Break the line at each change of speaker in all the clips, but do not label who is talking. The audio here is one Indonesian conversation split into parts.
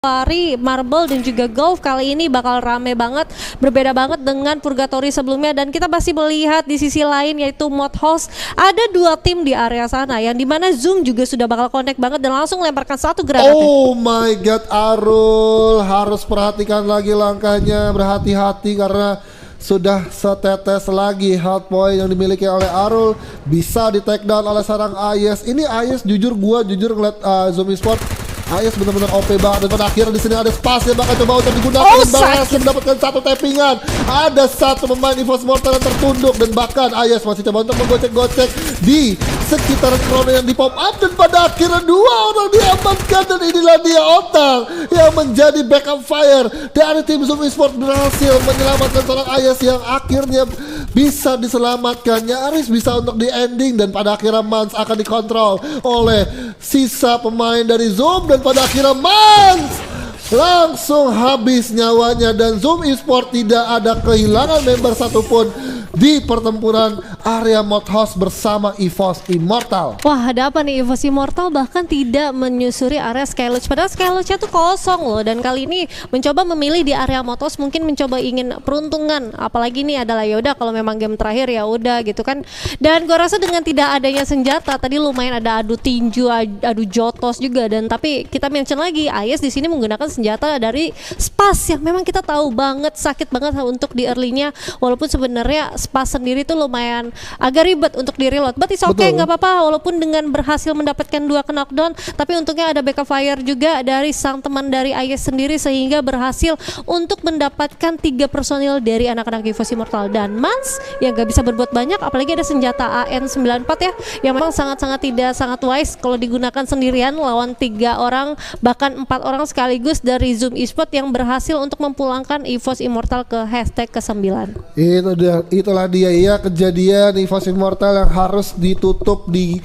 Lari, Marble dan juga Golf kali ini bakal rame banget, berbeda banget dengan Purgatory sebelumnya. Dan kita masih melihat di sisi lain yaitu Modhouse, ada dua tim di area sana yang dimana Zoom juga sudah bakal connect banget dan langsung lemparkan satu granat.
Oh my god, Arul harus perhatikan lagi langkahnya, berhati-hati karena sudah setetes lagi health point yang dimiliki oleh Arul bisa di take down oleh seorang Ayes. Ini Ayes jujur ngeliat Zoom Esport, Ayes benar-benar OP banget. Dan pada akhirnya di sini ada spasi yang bakal coba untuk digunakan dan berhasil mendapatkan satu tappingan. Ada satu pemain EVOS Mortal yang tertunduk dan bahkan Ayes masih coba untuk menggocek-gocek di sekitar Chrono yang di pop up dan pada akhirnya dua orang diamankan. Dan inilah dia Otang yang menjadi backup fire dari tim Zoom Esport, berhasil menyelamatkan seorang Ayes yang akhirnya bisa diselamatkan, nyaris bisa untuk di ending. Dan pada akhirnya Mans akan dikontrol oleh sisa pemain dari Zoom dan pada akhirnya Mans langsung habis nyawanya. Dan Zoom Esport tidak ada kehilangan member satupun di pertempuran area Modhouse bersama EVOS Immortal.
Wah, ada apa nih? EVOS Immortal bahkan tidak menyusuri area Skyloch, padahal Skyloch-nya tuh kosong loh. Dan kali ini mencoba memilih di area Modhouse, mungkin mencoba ingin peruntungan. Apalagi ini adalah yaudah kalau memang game terakhir ya udah gitu kan. Dan gua rasa dengan tidak adanya senjata tadi lumayan ada adu tinju, adu jotos juga. Dan tapi kita mention lagi, Ayes di sini menggunakan senjata dari Spas yang memang kita tahu banget sakit banget untuk di early-nya. Walaupun sebenarnya Spas sendiri tuh lumayan agak ribet untuk di reload, but it's okay, nggak apa-apa. Walaupun dengan berhasil mendapatkan dua knockdown, tapi untungnya ada backup fire juga dari sang teman dari Ayes sendiri sehingga berhasil untuk mendapatkan 3 personil dari anak-anak EVOS Immortal. Dan Mans yang nggak bisa berbuat banyak, apalagi ada senjata AN94 ya, yang memang sangat-sangat tidak sangat wise kalau digunakan sendirian lawan 3 orang bahkan 4 orang sekaligus dari Zoom Esport yang berhasil untuk memulangkan EVOS Immortal ke hashtag ke-9.
Itulah dia ya kejadian EVOS Immortal yang harus ditutup di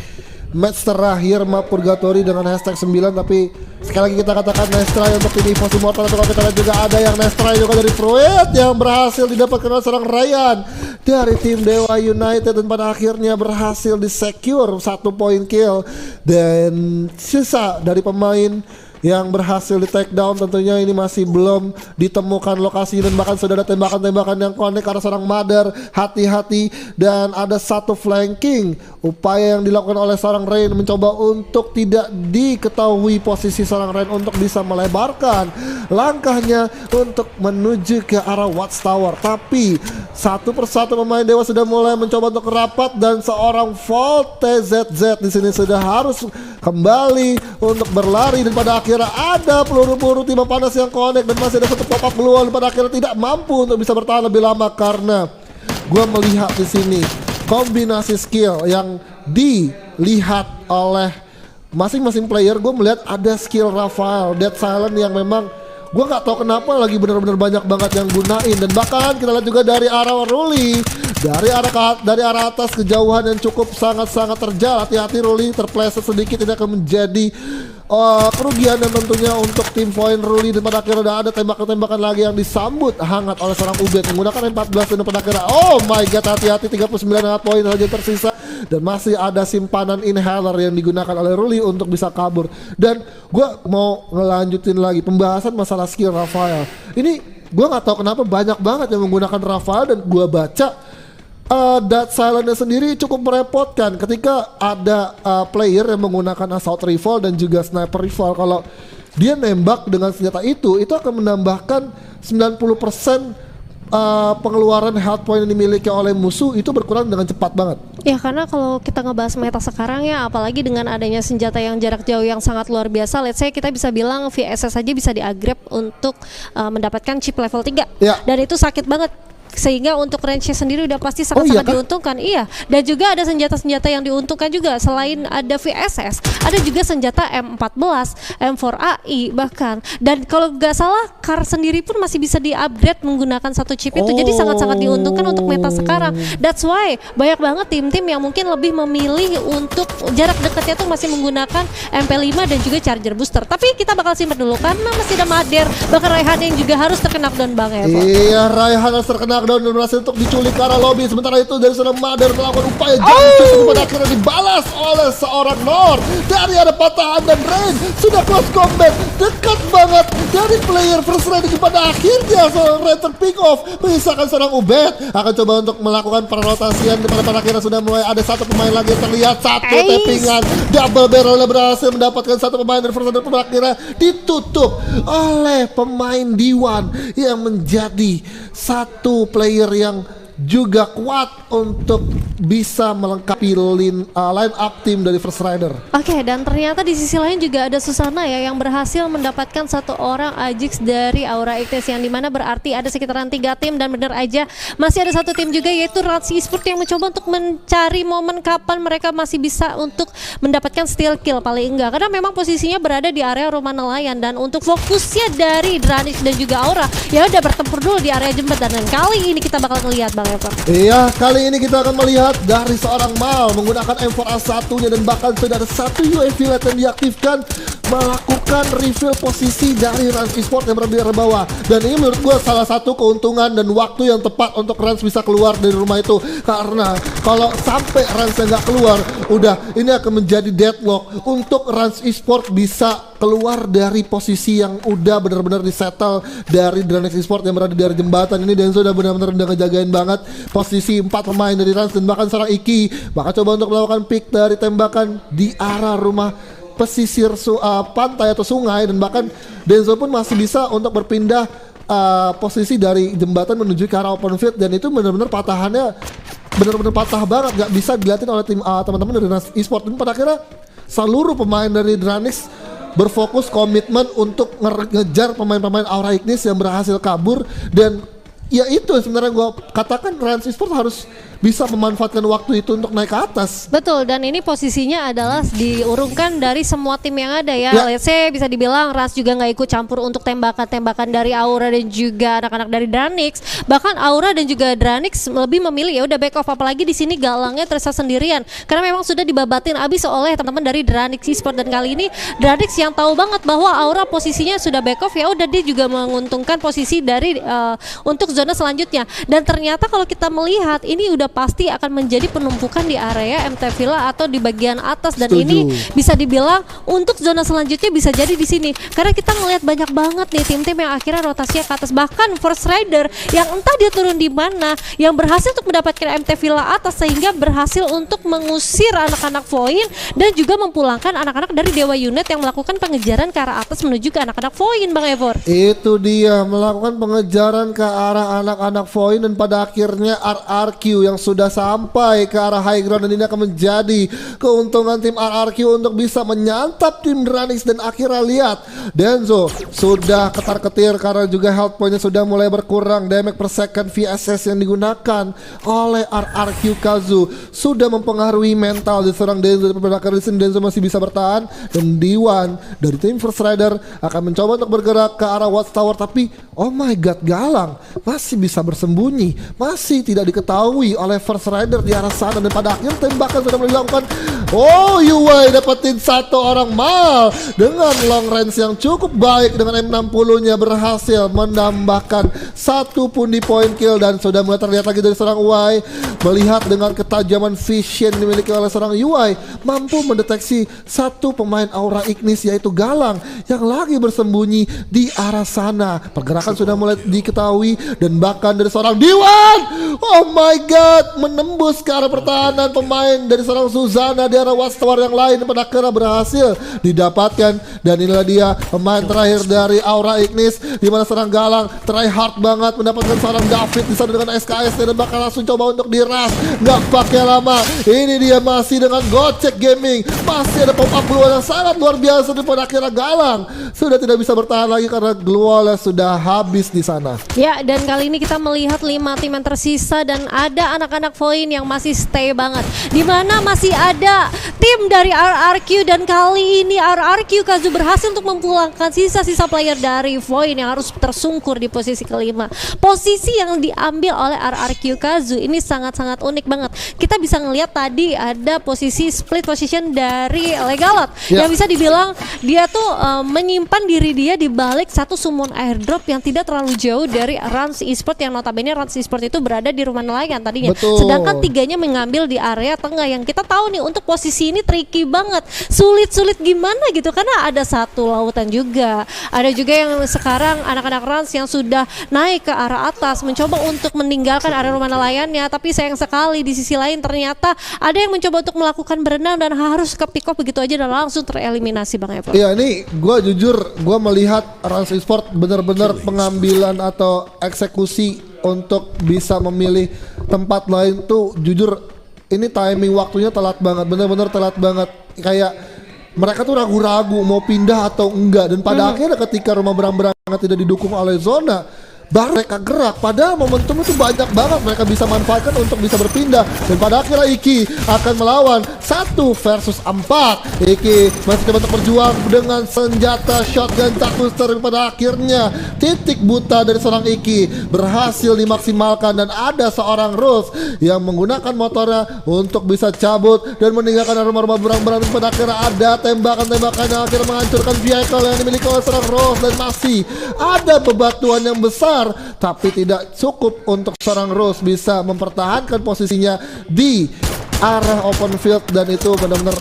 match terakhir map Purgatory dengan hashtag 9. Tapi sekali lagi kita katakan nice try untuk tim EVOS Immortal. Tapi kalau kita lihat juga ada yang nice try juga dari Fruit yang berhasil didapatkan oleh seorang Ryan dari tim Dewa United dan pada akhirnya berhasil di-secure 1 point kill. Dan sisa dari pemain yang berhasil di take down tentunya ini masih belum ditemukan lokasi dan bahkan sudah ada tembakan-tembakan yang connect karena seorang Mother. Hati-hati, dan ada satu flanking upaya yang dilakukan oleh seorang Rain mencoba untuk tidak diketahui posisi seorang Rain untuk bisa melebarkan langkahnya untuk menuju ke arah Watchtower. Tapi satu persatu pemain Dewa sudah mulai mencoba untuk rapat dan seorang Volt TZZ di sini sudah harus kembali untuk berlari. Dan pada akhirnya ada peluru-peluru timah panas yang connect dan masih ada satu pop up keluar. Pada akhirnya tidak mampu untuk bisa bertahan lebih lama karena gue melihat di sini kombinasi skill yang dilihat oleh masing-masing player. Gue melihat ada skill Rafael Dead Silent yang memang gue nggak tahu kenapa lagi benar-benar banyak banget yang gunain. Dan bahkan kita lihat juga dari arah Ruli, dari arah atas kejauhan yang cukup sangat-sangat terjal. Hati-hati Ruli, terpleset sedikit ini akan menjadi kerugian dan tentunya untuk tim Point Ruli. Dan pada akhirnya ada tembakan-tembakan lagi yang disambut hangat oleh seorang Ubed menggunakan M14 dan pada akhirnya oh my god, hati-hati 39 poin saja tersisa. Dan masih ada simpanan inhaler yang digunakan oleh Ruli untuk bisa kabur. Dan gue mau ngelanjutin lagi pembahasan masalah skill Rafael. Ini gue nggak tahu kenapa banyak banget yang menggunakan Rafael dan gue baca Dead Silentnya sendiri cukup merepotkan ketika ada player yang menggunakan Assault Rifle dan juga Sniper Rifle. Kalau dia nembak dengan senjata itu akan menambahkan 90% pengeluaran health point yang dimiliki oleh musuh itu berkurang dengan cepat banget.
Ya karena kalau kita ngebahas meta sekarang ya, apalagi dengan adanya senjata yang jarak jauh yang sangat luar biasa, let's say kita bisa bilang VSS saja bisa di-upgrade untuk mendapatkan chip level 3
ya.
Dan itu sakit banget. Sehingga untuk range sendiri udah pasti sangat-sangat diuntungkan. Iya, dan juga ada senjata-senjata yang diuntungkan juga. Selain ada VSS, ada juga senjata M14, M4AI bahkan. Dan kalau nggak salah Kar sendiri pun masih bisa di-upgrade menggunakan satu chip itu. Jadi sangat-sangat diuntungkan untuk meta sekarang. That's why banyak banget tim-tim yang mungkin lebih memilih untuk jarak dekatnya tuh masih menggunakan MP5 dan juga charger booster. Tapi kita bakal simpan dulu karena masih ada Mader, bahkan Raihan yang juga harus terkena knockdown bang ya.
Iya, Raihan harus terkena knockdown dan berhasil untuk diculik ke arah lobby. Sementara itu dari seorang Mother melakukan upaya jump pada akhirnya dibalas oleh seorang Nor. Dari ada patahan dan Rain sudah close combat, dekat banget dari player First Raid pada akhirnya seorang Rain terpick off, menyisakan seorang Ubed akan coba untuk melakukan perrotasian. Pada akhirnya sudah mulai ada satu pemain lagi yang terlihat, satu tappingan double barrel berhasil mendapatkan satu pemain dari First Raid. Pada akhirnya ditutup oleh pemain D1 yang menjadi satu player yang juga kuat untuk bisa melengkapi line up tim dari First Rider.
Oke, dan ternyata di sisi lain juga ada Susana ya yang berhasil mendapatkan satu orang Ajax dari Aura Ignis, yang dimana berarti ada sekitaran 3 tim, dan benar aja masih ada satu tim juga yaitu Rans Esports yang mencoba untuk mencari momen kapan mereka masih bisa untuk mendapatkan steal kill paling enggak, karena memang posisinya berada di area rumah nelayan. Dan untuk fokusnya dari Dranix dan juga Aura ya udah bertempur dulu di area jembatan, dan kali ini kita bakal melihat Bang Ever.
Iya, kali ini kita akan melihat dari seorang Mal menggunakan M4A1-nya, dan bahkan sudah ada satu UAV light yang diaktifkan melakukan reveal posisi dari Rans Esports yang berada di bawah. Dan ini menurut gue salah satu keuntungan dan waktu yang tepat untuk Rans bisa keluar dari rumah itu, karena kalau sampai Rans nggak keluar, udah ini akan menjadi deadlock untuk Rans Esports bisa keluar dari posisi yang udah benar-benar disettle dari Dranex Esports yang berada di area jembatan ini. Dan sudah benar-benar udah ngejagain banget posisi 4 pemain dari Rans, dan bahkan seorang Iki bakal coba untuk melakukan pick dari tembakan di arah rumah pesisir pantai atau sungai, dan bahkan Denzo pun masih bisa untuk berpindah posisi dari jembatan menuju ke arah open field, dan itu benar-benar patahannya benar-benar patah banget, nggak bisa dilihatin oleh tim teman-teman dari Rans Esports. Dan pada akhirnya seluruh pemain dari Dranix berfokus komitmen untuk ngejar pemain-pemain Aura Ignis yang berhasil kabur. Dan ya itu sebenarnya gue katakan Rans Esports harus bisa memanfaatkan waktu itu untuk naik ke atas.
Betul, dan ini posisinya adalah diurungkan dari semua tim yang ada ya. Let's say bisa dibilang Rans juga nggak ikut campur untuk tembakan-tembakan dari Aura dan juga anak-anak dari Dranix. Bahkan Aura dan juga Dranix lebih memilih ya udah back off, apalagi di sini galangnya terasa sendirian karena memang sudah dibabatin abis oleh teman-teman dari Dranix Esports. Dan kali ini Dranix yang tahu banget bahwa Aura posisinya sudah back off, ya udah dia juga menguntungkan posisi dari untuk zona selanjutnya. Dan ternyata kalau kita melihat ini udah pasti akan menjadi penumpukan di area MT Villa atau di bagian atas. Dan ini bisa dibilang untuk zona selanjutnya bisa jadi di sini karena kita ngelihat banyak banget nih tim-tim yang akhirnya rotasinya ke atas. Bahkan First Rider yang entah dia turun di mana yang berhasil untuk mendapatkan MT Villa atas sehingga berhasil untuk mengusir anak-anak Void dan juga memulangkan anak-anak dari Dewa Unit yang melakukan pengejaran ke arah atas menuju ke anak-anak Void, Bang Evor.
Itu dia melakukan pengejaran ke arah anak-anak Void, dan pada akhirnya RRQ yang sudah sampai ke arah high ground, dan ini akan menjadi keuntungan tim RRQ untuk bisa menyantap tim Dranix. Dan akhirnya lihat Denzo sudah ketar-ketir karena juga health pointnya sudah mulai berkurang. Damage per second VSS yang digunakan oleh RRQ Kazu sudah mempengaruhi mental di seorang Denzo. Pada akhirnya Denzo masih bisa bertahan, dan D1 dari tim First Rider akan mencoba untuk bergerak ke arah Watchtower, tapi oh my god, Galang masih bisa bersembunyi, masih tidak diketahui oleh First Rider di arah sana. Dan pada akhirnya tembakan sudah dilakukan. Oh, UI dapetin satu orang Mal dengan long range yang cukup baik, dengan M60-nya berhasil menambahkan satu pundi point kill. Dan sudah mulai terlihat lagi dari seorang UI, melihat dengan ketajaman vision dimiliki oleh seorang UI, mampu mendeteksi satu pemain Aura Ignis yaitu Galang yang lagi bersembunyi di arah sana. Pergerakan sudah mulai diketahui, dan bahkan dari seorang D1, oh my god, menembus ke arah pertahanan pemain dari seorang Susana di arah Watchtower yang lain. Pada akhirnya berhasil didapatkan, dan inilah dia pemain terakhir dari Aura Ignis, di mana seorang Galang try hard banget mendapatkan seorang David di sana dengan SKS, dan bakal langsung coba untuk diras, nggak pakai lama. Ini dia masih dengan Gocek Gaming, masih ada pop up global yang sangat luar biasa. Dan pada akhirnya Galang sudah tidak bisa bertahan lagi karena global sudah habis di sana.
Ya, dan kali ini kita melihat 5 tim yang tersisa, dan ada anak-anak Void yang masih stay banget. Dimana masih ada tim dari RRQ dan kali ini RRQ Kazu berhasil untuk memulangkan sisa-sisa player dari Void yang harus tersungkur di posisi kelima. Posisi yang diambil oleh RRQ Kazu ini sangat-sangat unik banget. Kita bisa ngelihat tadi ada posisi split position dari Legalot yang bisa dibilang dia tuh menyimpan diri dia di balik satu summon airdrop yang tidak terlalu jauh dari Rans Esport yang notabene Rans Esport itu berada di rumah nelayan tadinya.
Betul.
Sedangkan tiganya mengambil di area tengah yang kita tahu nih untuk posisi ini tricky banget, sulit gimana gitu karena ada satu lautan juga. Ada juga yang sekarang anak-anak Rans yang sudah naik ke arah atas mencoba untuk meninggalkan area rumah nelayannya, tapi sayang sekali di sisi lain ternyata ada yang mencoba untuk melakukan berenang dan harus ke pick off begitu aja dan langsung tereliminasi Bang Evo.
Iya, ini gue jujur gue melihat Rans Esport benar-benar pengambilan atau eksekusi untuk bisa memilih tempat lain tuh jujur ini timing waktunya telat banget, benar-benar telat banget. Kayak mereka tuh ragu-ragu mau pindah atau enggak, dan pada akhirnya ketika rumah berang-berangan tidak didukung oleh zona baru mereka gerak, padahal momentum itu banyak banget mereka bisa manfaatkan untuk bisa berpindah. Dan pada akhirnya Iki akan melawan 1 versus 4. Iki masih coba untuk berjuang dengan senjata shotgun Takbuster. Pada akhirnya titik buta dari seorang Iki berhasil dimaksimalkan dan ada seorang Rose yang menggunakan motornya untuk bisa cabut dan meninggalkan rumah-rumah berang-berang. Pada akhirnya ada tembakan-tembakan yang akhirnya menghancurkan vehicle yang dimiliki oleh seorang Rose, dan masih ada bebatuan yang besar tapi tidak cukup untuk seorang Rose bisa mempertahankan posisinya di arah open field, dan itu benar-benar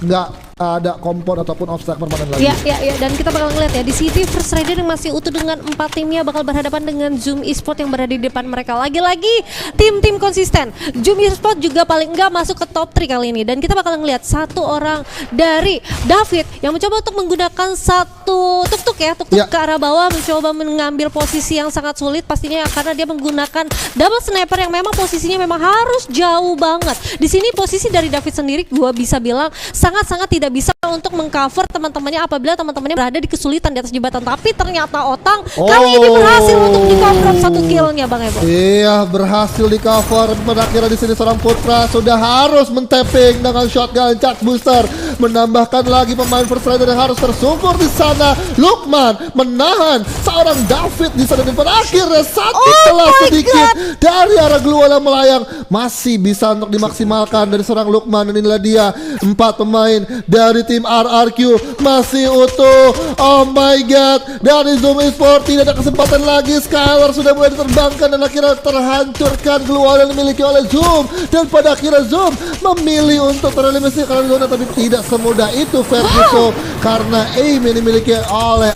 nggak ada kompon ataupun obstacle permanen lagi.
Ya, dan kita bakal ngeliat ya di sini First Rider yang masih utuh dengan 4 timnya bakal berhadapan dengan Zoom Esport yang berada di depan mereka. Lagi-lagi tim-tim konsisten. Zoom Esport juga paling enggak masuk ke top 3 kali ini, dan kita bakal ngeliat satu orang dari David yang mencoba untuk menggunakan satu tuk-tuk ke arah bawah, mencoba mengambil posisi yang sangat sulit pastinya karena dia menggunakan double sniper yang memang posisinya memang harus jauh banget. Di sini posisi dari David sendiri gua bisa bilang sangat-sangat tidak bisa untuk mengcover teman-temannya apabila teman-temannya berada di kesulitan di atas jembatan, tapi ternyata Otang kali ini berhasil untuk di-cover 1 killnya Bang Evo.
Iya, berhasil di-cover. Pada akhirnya di sini seorang Putra sudah harus men-tapping dengan shotgun charge booster, menambahkan lagi pemain First Rider yang harus tersungkur di sana. Lukman menahan seorang David di sana, dan pada akhirnya satu celah sedikit dari arah Gluala melayang masih bisa untuk dimaksimalkan dari seorang Lukman, dan inilah dia 4 pemain dari tim RRQ masih utuh. Oh my god, dari Zoom Esport tidak ada kesempatan lagi. Skylar sudah mulai diterbangkan dan akhirnya terhancurkan keluar yang dimiliki oleh Zoom, dan pada akhirnya Zoom memilih untuk tereliminasi karena zona, tapi tidak semudah itu Ferguson karena aim yang dimiliki oleh